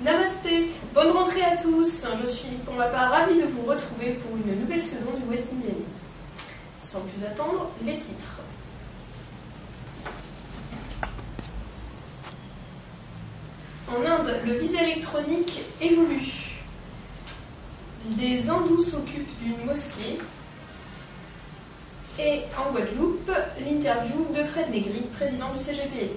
Namasté, bonne rentrée à tous. Je suis pour ma part ravie de vous retrouver pour une nouvelle saison du West India News. Sans plus attendre, les titres. En Inde, le visa électronique évolue. Des hindous s'occupent d'une mosquée. Et en Guadeloupe, l'interview de Fred Negri, président du CGPLI.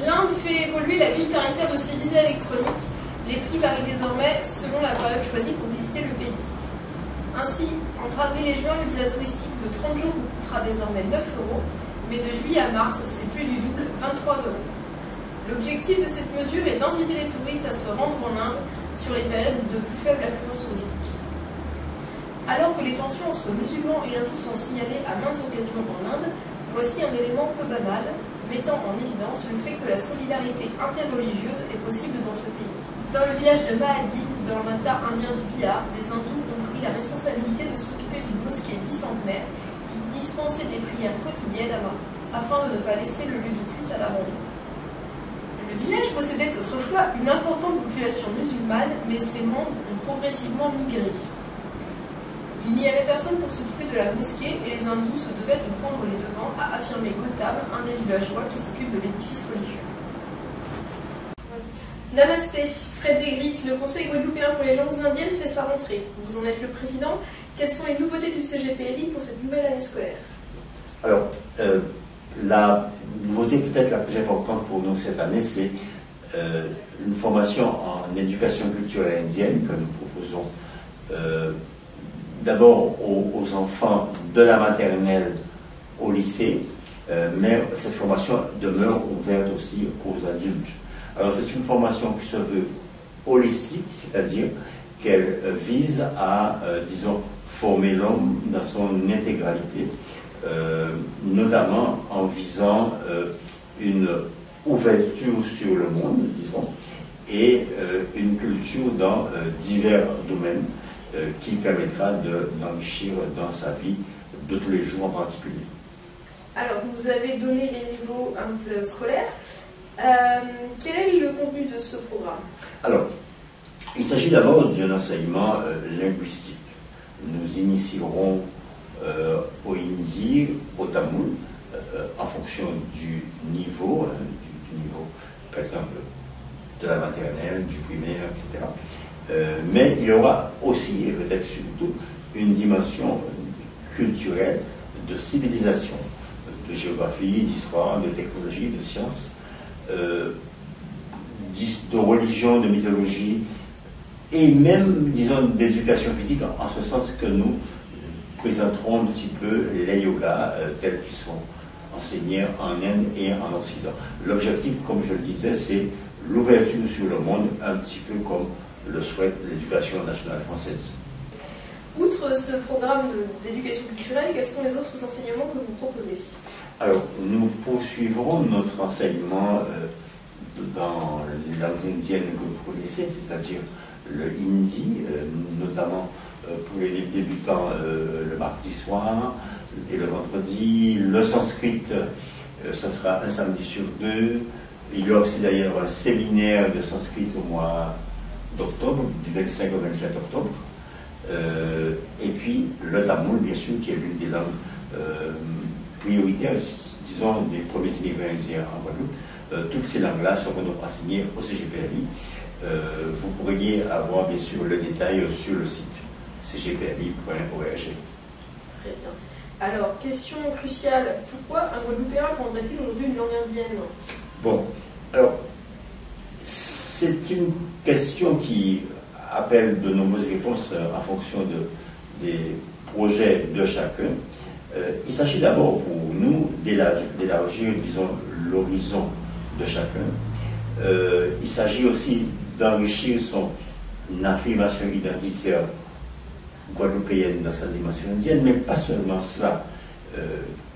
L'Inde fait évoluer la grille tarifaire de ses visas électroniques. Les prix varient désormais selon la période choisie pour visiter le pays. Ainsi, entre avril et juin, le visa touristique de 30 jours vous coûtera désormais 9 €, mais de juillet à mars, c'est plus du double, 23 €. L'objectif de cette mesure est d'inciter les touristes à se rendre en Inde sur les périodes de plus faible affluence touristique. Alors que les tensions entre musulmans et hindous sont signalées à maintes occasions en Inde, voici un élément peu banal, mettant en évidence le fait que la solidarité interreligieuse est possible dans ce pays. Dans le village de Mahadi, dans l'État indien du Bihar, des hindous ont pris la responsabilité de s'occuper d'une mosquée bicentenaire qui dispensait des prières quotidiennes afin de ne pas laisser le lieu de culte à l'abandon. Le village possédait autrefois une importante population musulmane, mais ses membres ont progressivement migré. Il n'y avait personne pour s'occuper de la mosquée et les hindous se devaient de prendre les devants, a affirmé Gautam, un des villageois qui s'occupe de l'édifice religieux. Namasté, Fred Negri, le Conseil guadeloupéen pour les langues indiennes fait sa rentrée. Vous en êtes le président. Quelles sont les nouveautés du CGPLI pour cette nouvelle année scolaire? Alors, la nouveauté peut-être la plus importante pour nous cette année, c'est une formation en éducation culturelle indienne que nous proposons d'abord aux enfants de la maternelle au lycée, mais cette formation demeure ouverte aussi aux adultes. Alors c'est une formation qui se veut holistique, c'est-à-dire qu'elle vise à, disons, former l'homme dans son intégralité, notamment en visant une ouverture sur le monde, disons, et une culture dans divers domaines, qui permettra d'enrichir dans sa vie de tous les jours en particulier. Alors, vous avez donné les niveaux scolaires. Quel est le contenu de ce programme? Alors, il s'agit d'abord d'un enseignement linguistique. Nous initierons au hindi, au tamoul, en fonction du niveau, du niveau, par exemple, de la maternelle, du primaire, etc. Mais il y aura aussi, et peut-être surtout, une dimension culturelle, de civilisation, de géographie, d'histoire, de technologie, de sciences, de religion, de mythologie, et même, disons, d'éducation physique, en ce sens que nous présenterons un petit peu les yogas tels qu'ils sont enseignés en Inde et en Occident. L'objectif, comme je le disais, c'est l'ouverture sur le monde, un petit peu comme le souhaite l'éducation nationale française. Outre ce programme d'éducation culturelle, quels sont les autres enseignements que vous proposez? Alors, nous poursuivrons notre enseignement dans les langues indiennes que vous connaissez, c'est-à-dire le hindi, notamment pour les débutants le mardi soir et le vendredi. Le sanskrit, ça sera un samedi sur deux. Il y a aussi d'ailleurs un séminaire de sanskrit au mois d'octobre, du 25 au 27 octobre. Et puis le tamoul, bien sûr, qui est l'une des langues prioritaires, disons, des premiers immigrants indiens en Guadeloupe. Toutes ces langues-là seront donc enseignées au CGPLI. Vous pourriez avoir, bien sûr, le détail sur le site cgpli.org. Très bien. Alors, question cruciale, pourquoi un Guadeloupéen apprendrait-il aujourd'hui une langue indienne? Bon, alors, c'est une question qui appelle de nombreuses réponses en fonction des projets de chacun. Il s'agit d'abord pour nous d'élargir, disons, l'horizon de chacun. Il s'agit aussi d'enrichir son affirmation identitaire guadeloupéenne dans sa dimension indienne, mais pas seulement cela,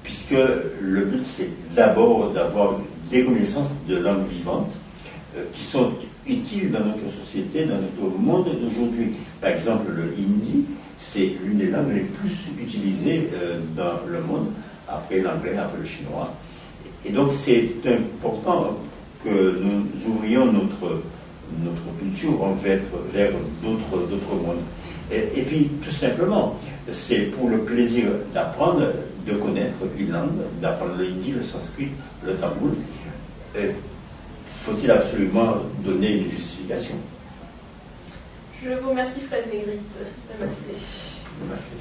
puisque le but c'est d'abord d'avoir des connaissances de langues vivantes qui sont utiles dans notre société, dans notre monde d'aujourd'hui. Par exemple, le hindi, c'est l'une des langues les plus utilisées dans le monde, après l'anglais, après le chinois. Et donc c'est important que nous ouvrions notre culture vers d'autres mondes. Et puis, tout simplement, c'est pour le plaisir d'apprendre, de connaître une langue, d'apprendre le hindi, le sanskrit, le tamoul. Faut-il absolument donner une justification? Je vous remercie, Fred Negrit. Namasté. Namasté.